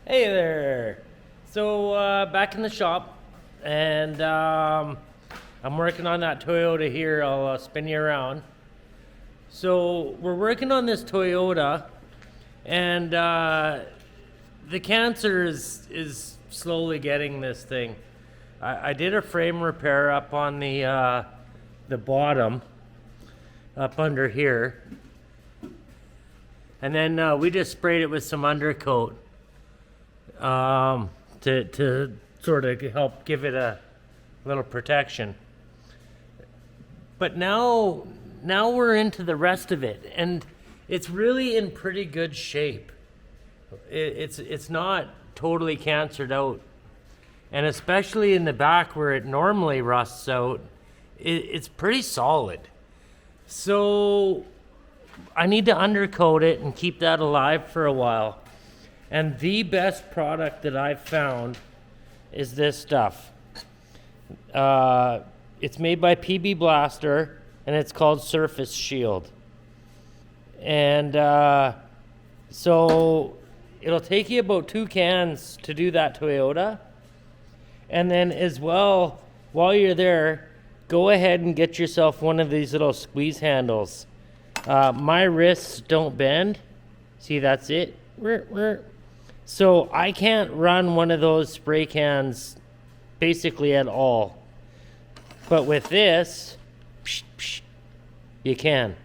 Hey there. So back in the shop, and I'm working on that Toyota here. I'll spin you around. So we're working on this Toyota, and the cancer is slowly getting this thing. I did a frame repair up on the bottom, up under here, and then we just sprayed it with some undercoat to sort of help give it a little protection. But now we're into the rest of it, and it's really in pretty good shape. It's not totally cancered out, and especially in the back where it normally rusts out, it's pretty solid. So I need to undercoat it and keep that alive for a while. And the best product that I've found is this stuff. It's made by PB Blaster, and it's called Surface Shield. And so it'll take you about 2 cans to do that Toyota. And then as well, while you're there, go ahead and get yourself one of these little squeeze handles. My wrists don't bend. See, that's it. So I can't run one of those spray cans basically at all. But with this, you can.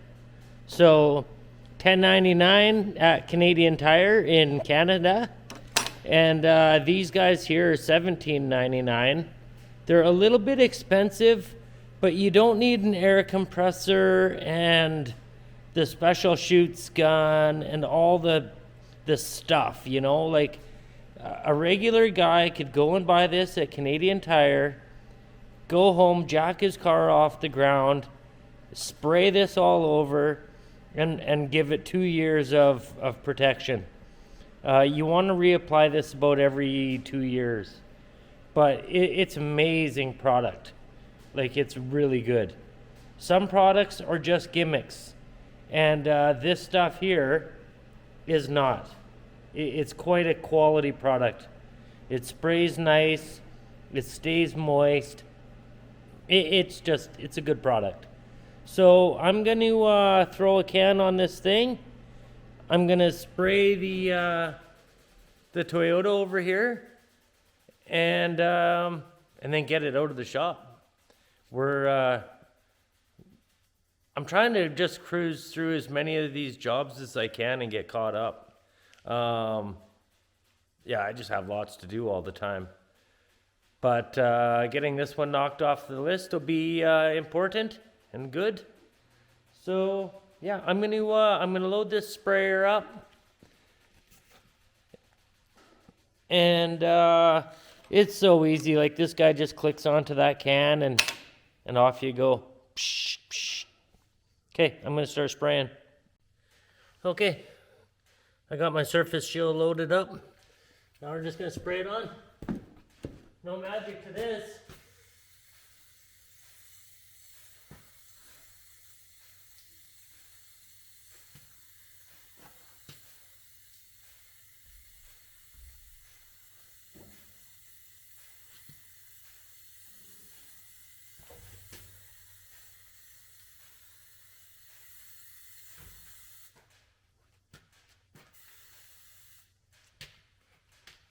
So $10.99 at Canadian Tire in Canada. And these guys here are $17.99. They're a little bit expensive, but you don't need an air compressor and the special shoots gun and all the stuff, you know, like a regular guy could go and buy this at Canadian Tire, go home, jack his car off the ground, spray this all over, and give it 2 years of protection. You want to reapply this about every 2 years, but it's amazing product. Like, it's really good. Some products are just gimmicks, and this stuff here is not. It's quite a quality product. It sprays nice. It stays moist. It's a good product. So I'm going to throw a can on this thing. I'm going to spray the Toyota over here, and then get it out of the shop. I'm trying to just cruise through as many of these jobs as I can and get caught up. Yeah, I just have lots to do all the time. But getting this one knocked off the list will be important and good. So yeah, I'm gonna load this sprayer up, and it's so easy. Like, this guy just clicks onto that can and off you go. Psh, psh. Okay, I'm gonna start spraying. Okay, I got my Surface Shield loaded up. Now we're just gonna spray it on. No magic to this.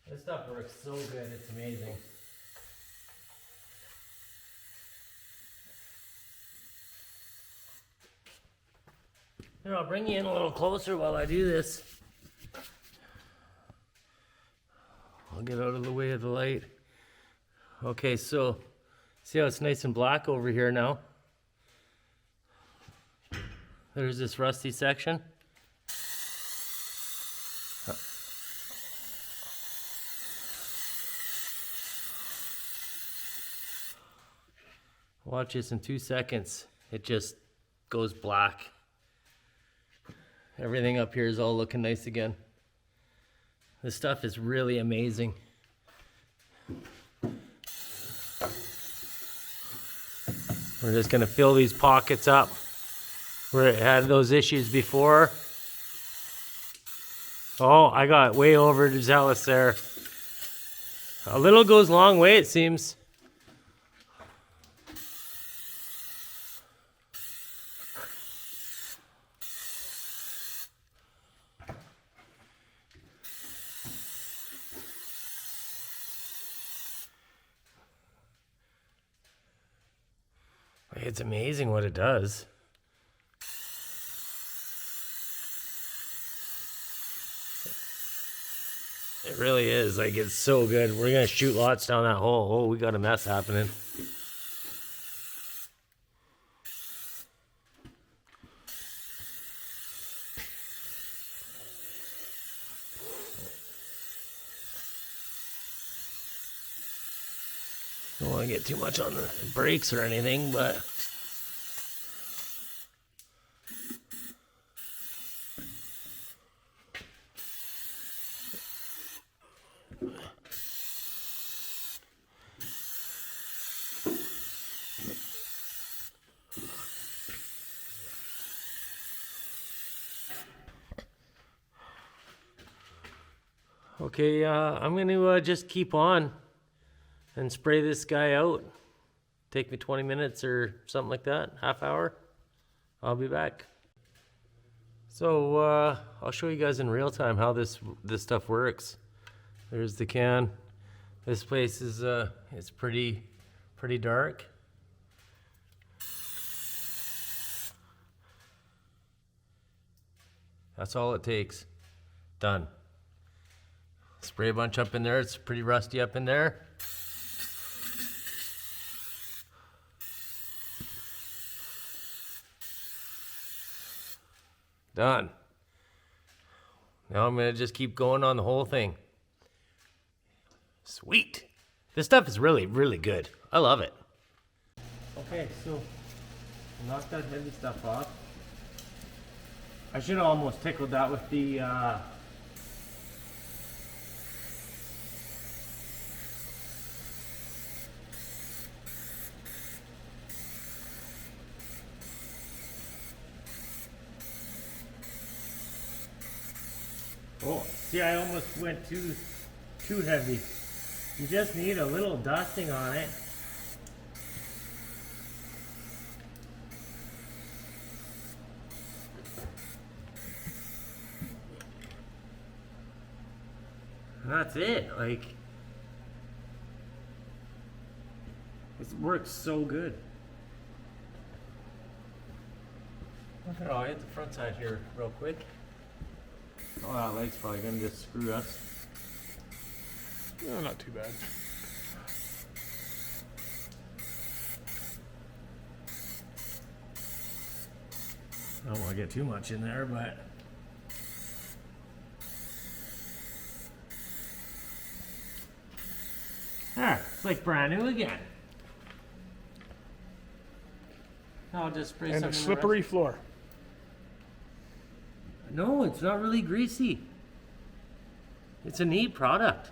This stuff works so good, it's amazing. Here, I'll bring you in a little closer while I do this. I'll get out of the way of the light. Okay, so see how it's nice and black over here now? There's this rusty section. Watch this, in 2 seconds, it just goes black. Everything up here is all looking nice again. This stuff is really amazing. We're just gonna fill these pockets up where it had those issues before. Oh, I got way overzealous there. A little goes a long way, it seems. It's amazing what it does. It really is. Like, it's so good. We're going to shoot lots down that hole. Oh, we got a mess happening. Don't want to get too much on the brakes or anything, but... Okay, I'm going to just keep on and spray this guy out. Take me 20 minutes or something like that, half hour. I'll be back. So I'll show you guys in real time how this stuff works. There's the can. This place is it's pretty dark. That's all it takes. Done. Spray a bunch up in there. It's pretty rusty up in there. Done. Now I'm going to just keep going on the whole thing. Sweet. This stuff is really, really good. I love it. Okay, so knock that heavy stuff off. I should have almost tickled that with the oh, see, I almost went too heavy. You just need a little dusting on it. That's it. Like, it works so good. I'll hit the front side here real quick. Oh, that leg's probably gonna just screw us. No, not too bad. I don't want to get too much in there, but it's like brand new again. I'll just spray some And in a the slippery rest. floor. No, it's not really greasy. It's a neat product.